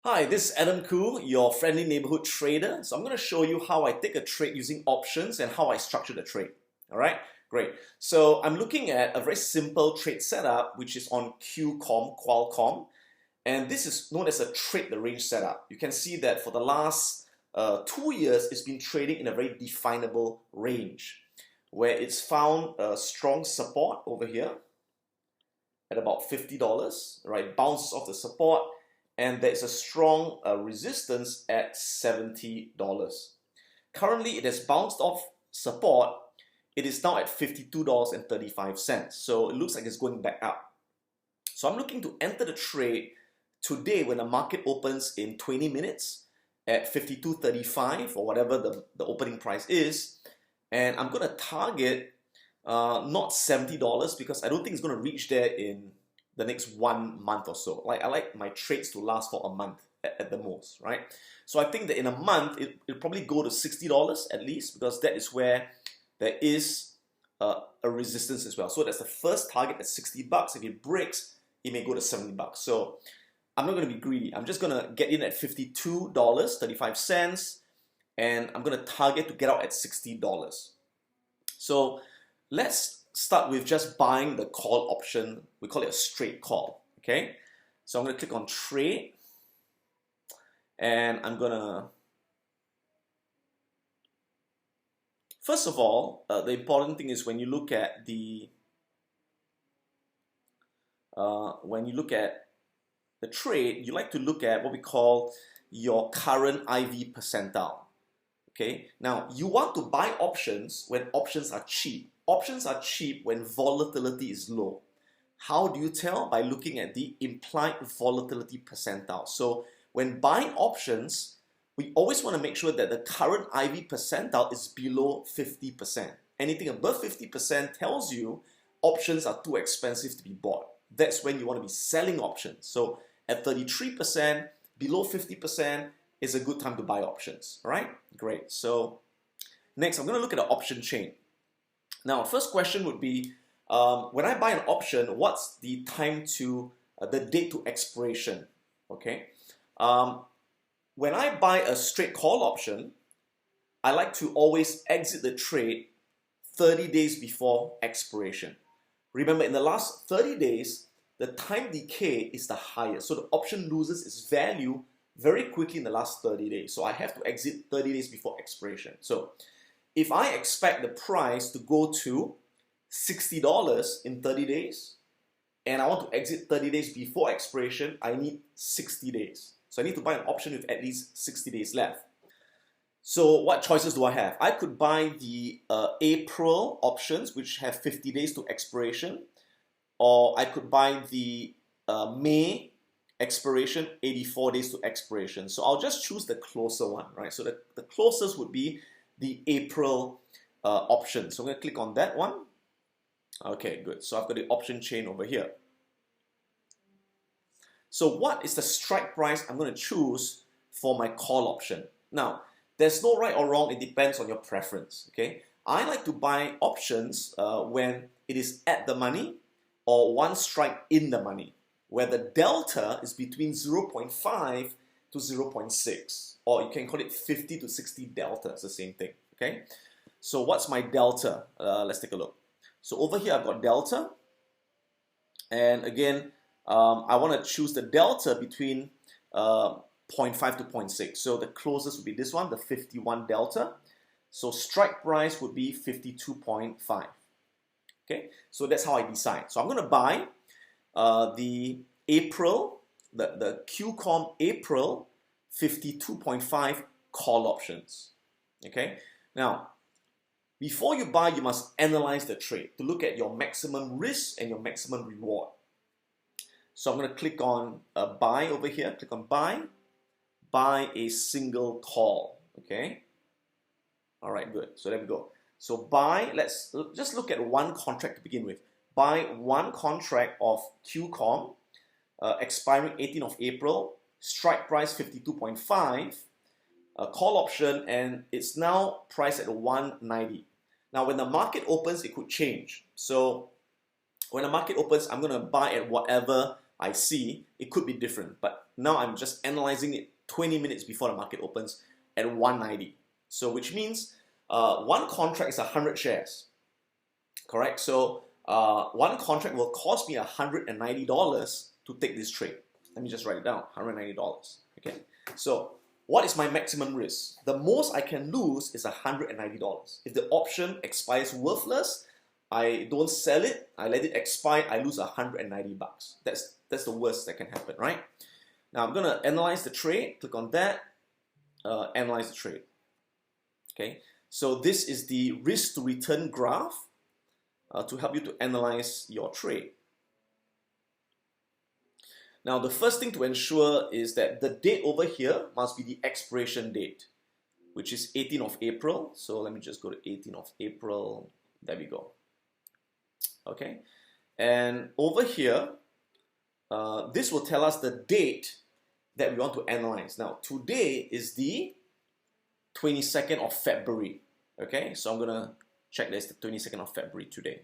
Hi, this is Adam Khoo, your friendly neighborhood trader. So I'm going to show you how I take a trade using options and how I structure the trade. All right, great. So I'm looking at a very simple trade setup, which is on Qualcomm, and this is known as a trade the range setup. You can see that for the last 2 years, it's been trading in a very definable range, where it's found a strong support over here at about $50, right? Bounces off the support, and there's a strong resistance at $70. Currently, it has bounced off support. It is now at $52.35. So it looks like it's going back up. So I'm looking to enter the trade today when the market opens in 20 minutes at 52.35 or whatever the opening price is. And I'm going to target not $70 because I don't think it's going to reach there in the next 1 month or so. I like my trades to last for a month at the most, right? So I think that in a month, it'll probably go to $60 at least, because that is where there is a resistance as well. So that's the first target at $60. If it breaks, it may go to $70. So I'm not going to be greedy. I'm just going to get in at $52.35, and I'm going to target to get out at $60. So let's start with just buying the call option. We call it a straight call, okay? So I'm going to click on trade, and I'm going to, first of all, the important thing is when you look at the trade, you like to look at what we call your current IV percentile, okay? Now, you want to buy options when options are cheap. Options are cheap when volatility is low. How do you tell? By looking at the implied volatility percentile. So when buying options, we always want to make sure that the current IV percentile is below 50%. Anything above 50% tells you options are too expensive to be bought. That's when you want to be selling options. So at 33%, below 50% is a good time to buy options. All right, great. So next, I'm going to look at the option chain. Now, first question would be, when I buy an option, what's the time to, the date to expiration, okay? When I buy a straight call option, I like to always exit the trade 30 days before expiration. Remember, in the last 30 days, the time decay is the highest. So the option loses its value very quickly in the last 30 days. So I have to exit 30 days before expiration. So if I expect the price to go to $60 in 30 days, and I want to exit 30 days before expiration, I need 60 days. So I need to buy an option with at least 60 days left. So what choices do I have? I could buy the April options, which have 50 days to expiration, or I could buy the May expiration, 84 days to expiration. So I'll just choose the closer one, right? So the closest would be the April option. So I'm going to click on that one. Okay, good. So I've got the option chain over here. So what is the strike price I'm going to choose for my call option? Now, there's no right or wrong. It depends on your preference, okay? I like to buy options when it is at the money or one strike in the money, where the delta is between 0.5 to 0.6, or you can call it 50 to 60 delta. It's the same thing, okay? So what's my delta? Let's take a look. So over here I've got delta, and again I want to choose the delta between 0.5 to 0.6. So the closest would be this one, the 51 delta. So strike price would be 52.5. Okay, so that's how I decide. So I'm going to buy the April, the Qualcomm April 52.5 call options. Okay, now before you buy, you must analyze the trade to look at your maximum risk and your maximum reward. So I'm going to click on buy over here. Click on buy a single call. Okay, all right, good. So there we go. So buy, let's just look at one contract to begin with. Buy one contract of Qualcomm, expiring 18th of April, strike price 52.5, call option, and it's now priced at 190. Now when the market opens, it could change. So when the market opens, I'm going to buy at whatever I see, it could be different. But now I'm just analyzing it 20 minutes before the market opens at 190. So which means one contract is 100 shares, correct? So one contract will cost me $190 to take this trade. Let me just write it down, $190, okay? So what is my maximum risk? The most I can lose is $190. If the option expires worthless, I don't sell it, I let it expire, I lose $190. That's the worst that can happen, right? Now I'm gonna analyze the trade, click on that, analyze the trade. Okay, so this is the risk to return graph to help you to analyze your trade. Now the first thing to ensure is that the date over here must be the expiration date, which is 18th of April. So let me just go to 18th of April. There we go. Okay, and over here, this will tell us the date that we want to analyze. Now today is the 22nd of February. Okay, so I'm gonna check this, the 22nd of February today.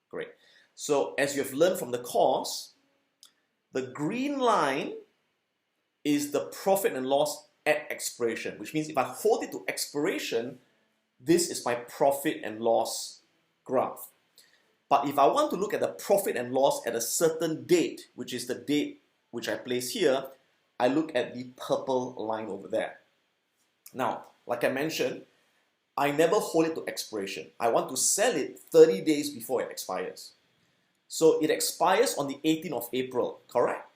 Great. So as you have learned from the course, the green line is the profit and loss at expiration, which means if I hold it to expiration, this is my profit and loss graph. But if I want to look at the profit and loss at a certain date, which is the date which I place here, I look at the purple line over there. Now, like I mentioned, I never hold it to expiration. I want to sell it 30 days before it expires. So it expires on the 18th of April, correct?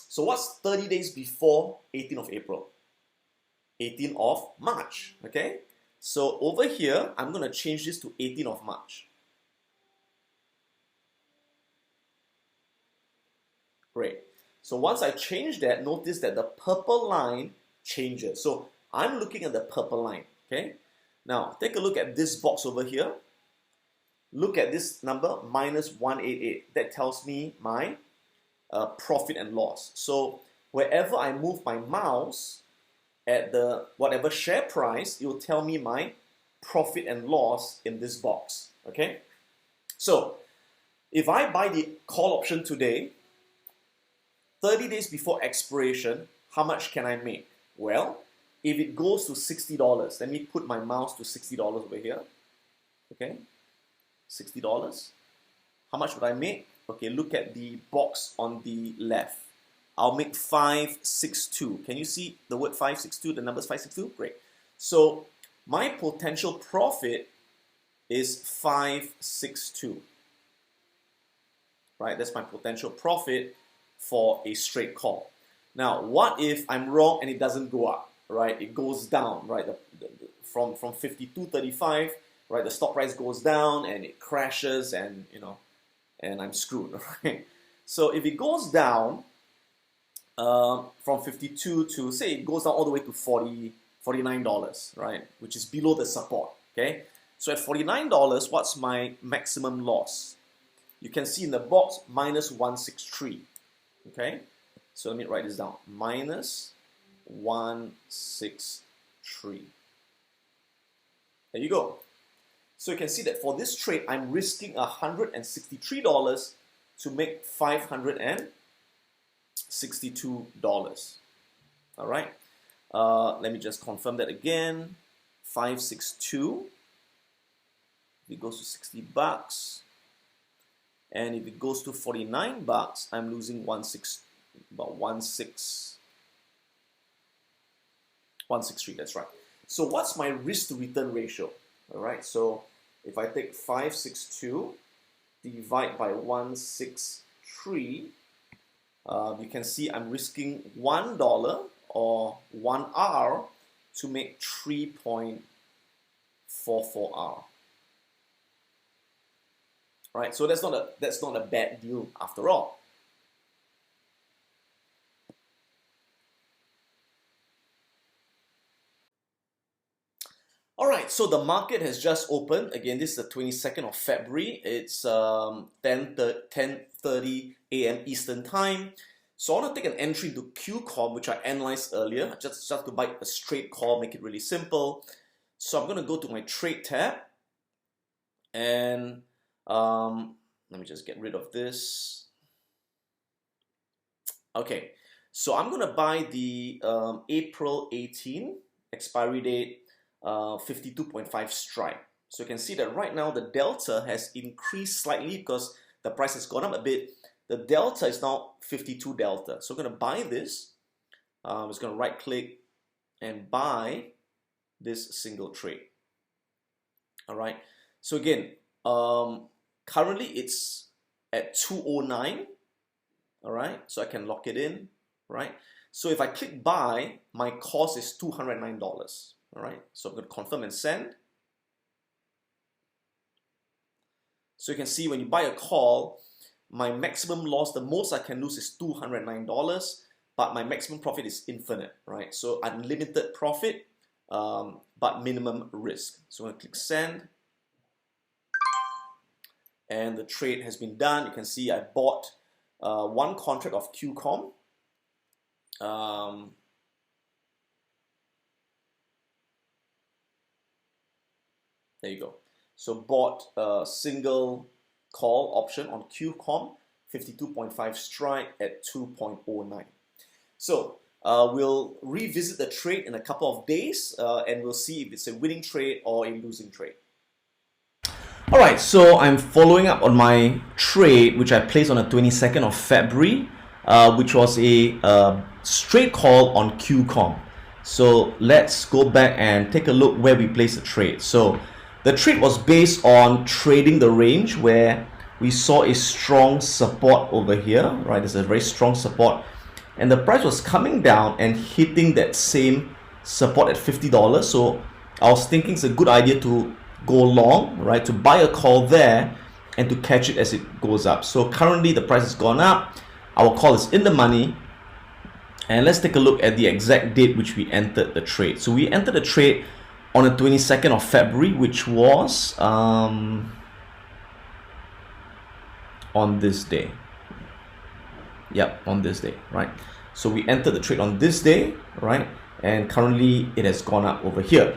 So what's 30 days before 18th of April? 18th of March, okay? So over here, I'm going to change this to 18th of March. Great. So once I change that, notice that the purple line changes. So I'm looking at the purple line, okay? Now, take a look at this box over here. Look at this number, minus 188. That tells me my profit and loss. So wherever I move my mouse at the whatever share price, it will tell me my profit and loss in this box, okay? So if I buy the call option today, 30 days before expiration, how much can I make? Well, if it goes to $60, let me put my mouse to $60 over here. Okay, $60. How much would I make? Okay, look at the box on the left. I'll make 562. Can you see the word 562? The number's 562? Great. So my potential profit is 562. Right, that's my potential profit for a straight call. Now, what if I'm wrong and it doesn't go up, right? It goes down, right? From 52.35, right? The stock price goes down and it crashes, and and I'm screwed, right? So if it goes down from 52 to, say, it goes down all the way to $49, right? Which is below the support, okay? So at $49, what's my maximum loss? You can see in the box, minus 163. Okay, so let me write this down, minus 163. There you go. So you can see that for this trade, I'm risking $163 to make $562. All right, let me just confirm that again. 562. If it goes to $60. And if it goes to $49, I'm losing about 163, that's right. So what's my risk to return ratio? All right, so if I take 562, divide by 163, you can see I'm risking $1 or 1 R to make 3.44 R. Right, so that's not a bad deal after all. All right, so the market has just opened. Again, this is the 22nd of February. It's 10:30 a.m. Eastern Time. So I want to take an entry into Q-com, which I analyzed earlier, just to buy a straight call, make it really simple. So I'm going to go to my trade tab, and let me just get rid of this. Okay, so I'm going to buy the April 18 expiry date 52.5 strike. So you can see that right now the delta has increased slightly because the price has gone up a bit. The delta is now 52 delta. So I'm going to buy this. I'm just going to right click and buy this single trade. All right. So again, currently it's at 209. All right. So I can lock it in. Right. So if I click buy, my cost is $209. All right. So I'm going to confirm and send. So you can see when you buy a call, my maximum loss, the most I can lose is $209, but my maximum profit is infinite, right? So unlimited profit, but minimum risk. So I'm going to click send. And the trade has been done. You can see I bought one contract of QCOM. There you go. So bought a single call option on QCOM, 52.5 strike at 2.09. So we'll revisit the trade in a couple of days and we'll see if it's a winning trade or a losing trade. Alright, so I'm following up on my trade which I placed on the 22nd of February, which was a straight call on QCOM. So let's go back and take a look where we placed the trade. So the trade was based on trading the range where we saw a strong support over here, right? There's a very strong support, and the price was coming down and hitting that same support at $50. So I was thinking it's a good idea to go long, right? To buy a call there and to catch it as it goes up. So currently the price has gone up. Our call is in the money. And let's take a look at the exact date which we entered the trade. So we entered the trade on the 22nd of February, which was on this day. Yep, on this day, right? So we entered the trade on this day, right? And currently it has gone up over here.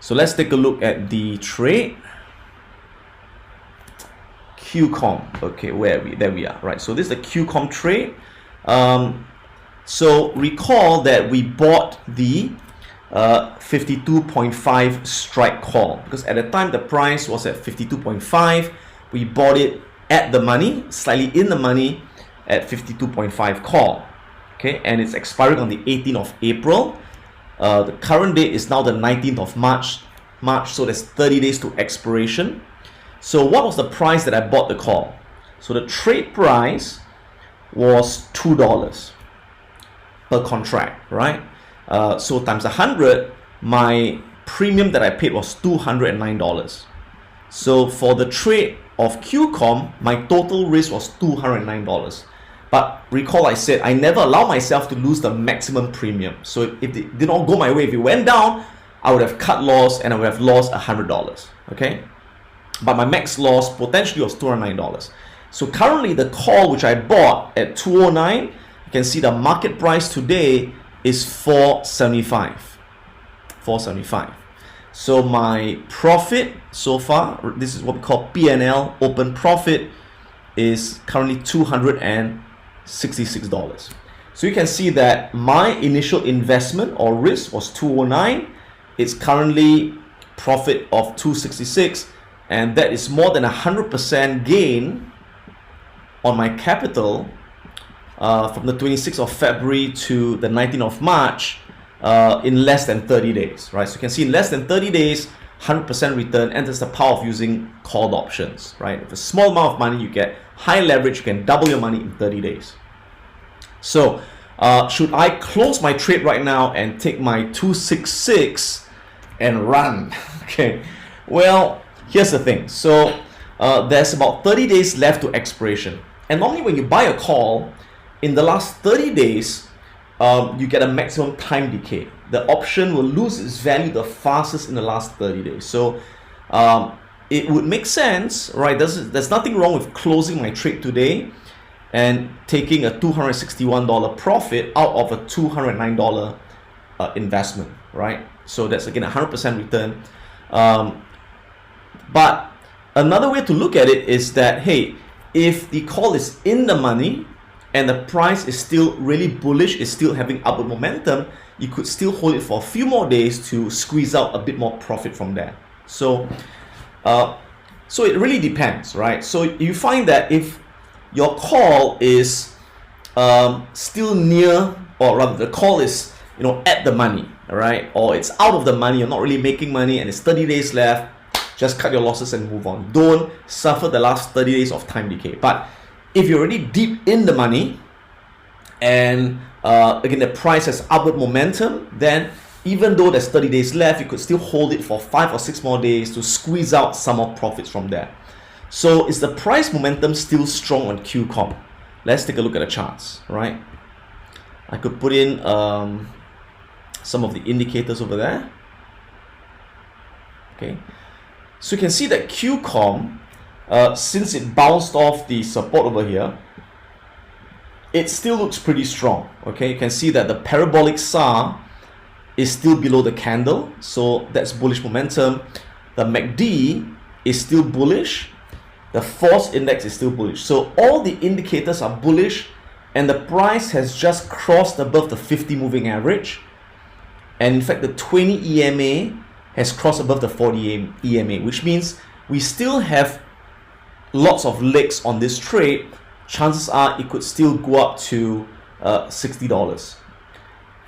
So let's take a look at the trade. QCOM. Okay, where are we? There we are, right? So this is the QCOM trade. So recall that we bought the 52.5 strike call because at the time the price was at 52.5. We bought it at the money, slightly in the money at 52.5 call. Okay, and it's expiring on the 18th of April. The current date is now the 19th of March, so there's 30 days to expiration. So what was the price that I bought the call? So the trade price was $2 per contract, right? So times 100, my premium that I paid was $209. So for the trade of QCOM, my total risk was $209. But recall I said I never allow myself to lose the maximum premium. So if it did not go my way, if it went down, I would have cut loss and I would have lost $100. Okay, but my max loss potentially was $209. So currently the call which I bought at 209, you can see the market price today is 475. 475. So my profit so far, this is what we call P&L, open profit, is currently $266. So you can see that my initial investment or risk was 209. It's currently profit of 266, and that is more than 100% gain on my capital from the 26th of February to the 19th of March in less than 30 days, right? So you can see in less than 30 days, 100% return, and that's the power of using called options, right? With a small amount of money, you get high leverage, you can double your money in 30 days. So should I close my trade right now and take my 266 and run? Okay, well, here's the thing. So there's about 30 days left to expiration. And normally when you buy a call, in the last 30 days, you get a maximum time decay. The option will lose its value the fastest in the last 30 days. So it would make sense, right? There's nothing wrong with closing my trade today and taking a $261 profit out of a $209 investment, right? So that's again 100% return. But another way to look at it is that, hey, if the call is in the money, and the price is still really bullish, is still having upward momentum, you could still hold it for a few more days to squeeze out a bit more profit from there. So so it really depends, right? So you find that if your call is still near, or rather the call is, you know, at the money, all right, or it's out of the money, you're not really making money, and it's 30 days left, just cut your losses and move on. Don't suffer the last 30 days of time decay. But if you're already deep in the money, and again the price has upward momentum, then even though there's 30 days left, you could still hold it for 5 or 6 more days to squeeze out some more profits from there. So is the price momentum still strong on QCOM? Let's take a look at the charts, right? I could put in some of the indicators over there. Okay, so you can see that QCOM, since it bounced off the support over here, it still looks pretty strong. Okay, you can see that the parabolic SAR is still below the candle, so that's bullish momentum. The MACD is still bullish. The force index is still bullish. So all the indicators are bullish, and the price has just crossed above the 50 moving average. And in fact, the 20 EMA has crossed above the 40 EMA, which means we still have lots of legs on this trade. Chances are it could still go up to $60.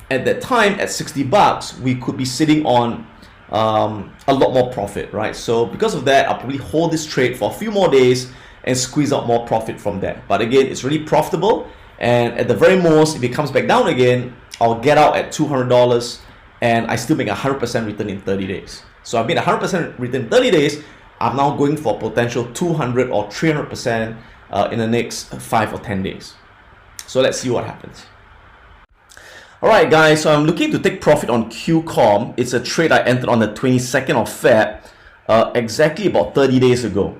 At that time, at 60 bucks, we could be sitting on a lot more profit, right? So because of that, I'll probably hold this trade for a few more days and squeeze out more profit from there. But again, it's really profitable, and at the very most, if it comes back down again, I'll get out at $200, and I still make a 100% return in 30 days. So I made a 100% return in 30 days. I'm now going for potential 200 or 300% in the next 5 or 10 days. So let's see what happens. Alright guys, so I'm looking to take profit on QCOM. It's a trade I entered on the 22nd of Feb, exactly about 30 days ago.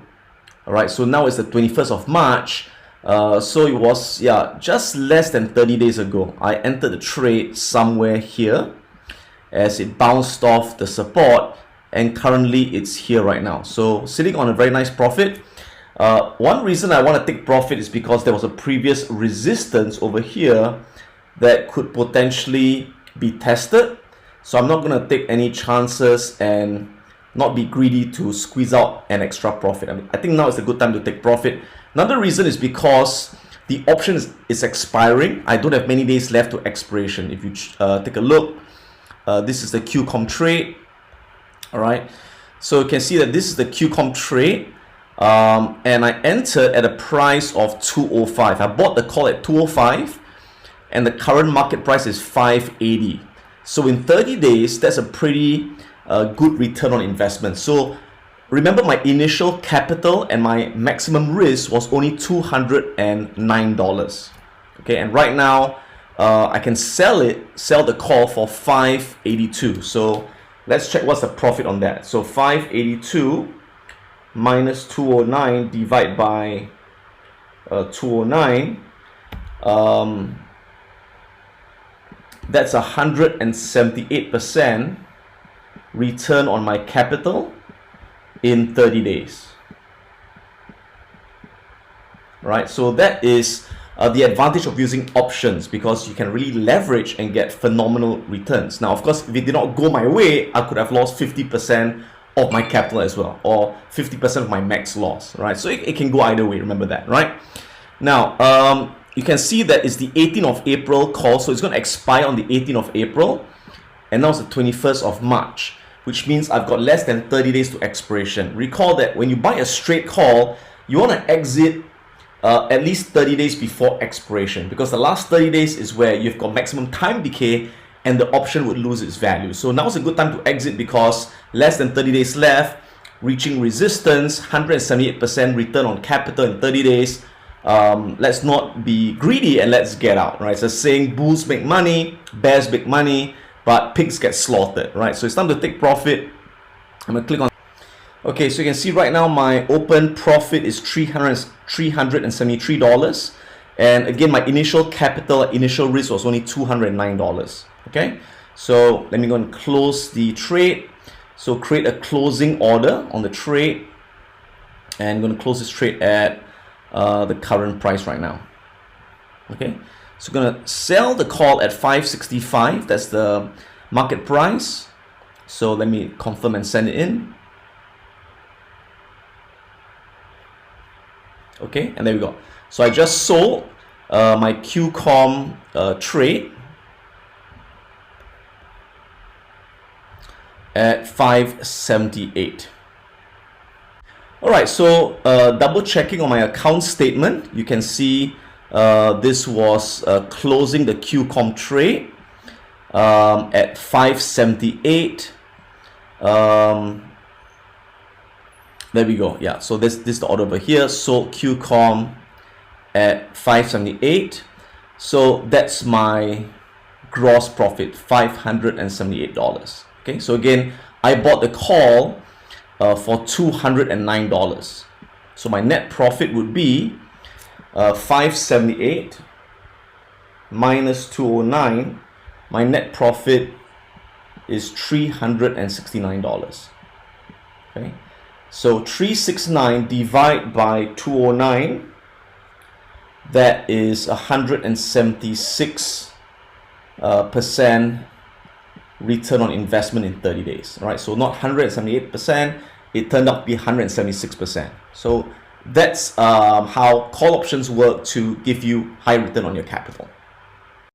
Alright, so now it's the 21st of March. So it was, yeah, just less than 30 days ago. I entered the trade somewhere here as it bounced off the support, and currently it's here right now. So sitting on a very nice profit. One reason I want to take profit is because there was a previous resistance over here that could potentially be tested. So I'm not going to take any chances and not be greedy to squeeze out an extra profit. I think now is a good time to take profit. Another reason is because the option is expiring. I don't have many days left to expiration. If you take a look, this is the QCOM trade. All right, so you can see that this is the QCOM trade, and I entered at a price of 205. I bought the call at 205, and the current market price is 580. So in 30 days, that's a pretty good return on investment. So remember, my initial capital and my maximum risk was only $209. Okay, and right now I can sell the call for 582. So let's check what's the profit on that. So 582 minus 209 divided by 209. That's 178% return on my capital in 30 days. Right, so that is the advantage of using options, because you can really leverage and get phenomenal returns. Now, of course, if it did not go my way, I could have lost 50% of my capital as well, or 50% of my max loss, right? So it can go either way, remember that, right? Now, you can see that it's the 18th of April call, so it's going to expire on the 18th of April, and now it's the 21st of March, which means I've got less than 30 days to expiration. Recall that when you buy a straight call, you want to exit at least 30 days before expiration, because the last 30 days is where you've got maximum time decay and the option would lose its value. So now's a good time to exit, because less than 30 days left, reaching resistance, 178% return on capital in 30 days. Let's not be greedy and let's get out, right? It's a saying, bulls make money, bears make money, but pigs get slaughtered, right? So it's time to take profit. I'm gonna click on. Okay, so you can see right now my open profit is $373, and again my initial capital, initial risk was only $209. Okay, so let me go and close the trade. So create a closing order on the trade, and I'm going to close this trade at the current price right now. Okay, so we're gonna sell the call at 565. That's the market price. So let me confirm and send it in. Okay, and there we go. So I just sold my QCOM trade at 578. All right, so double checking on my account statement, you can see this was closing the QCOM trade at 578. There we go. Yeah, so this is the order over here. Sold QCOM at 578. So that's my gross profit, $578. Okay, so again, I bought the call for $209. So my net profit would be 578 minus 209. My net profit is $369. Okay, so 369 divided by 209, that is 176% return on investment in 30 days. All right, so not 178%, it turned out to be 176%. So that's how call options work to give you high return on your capital.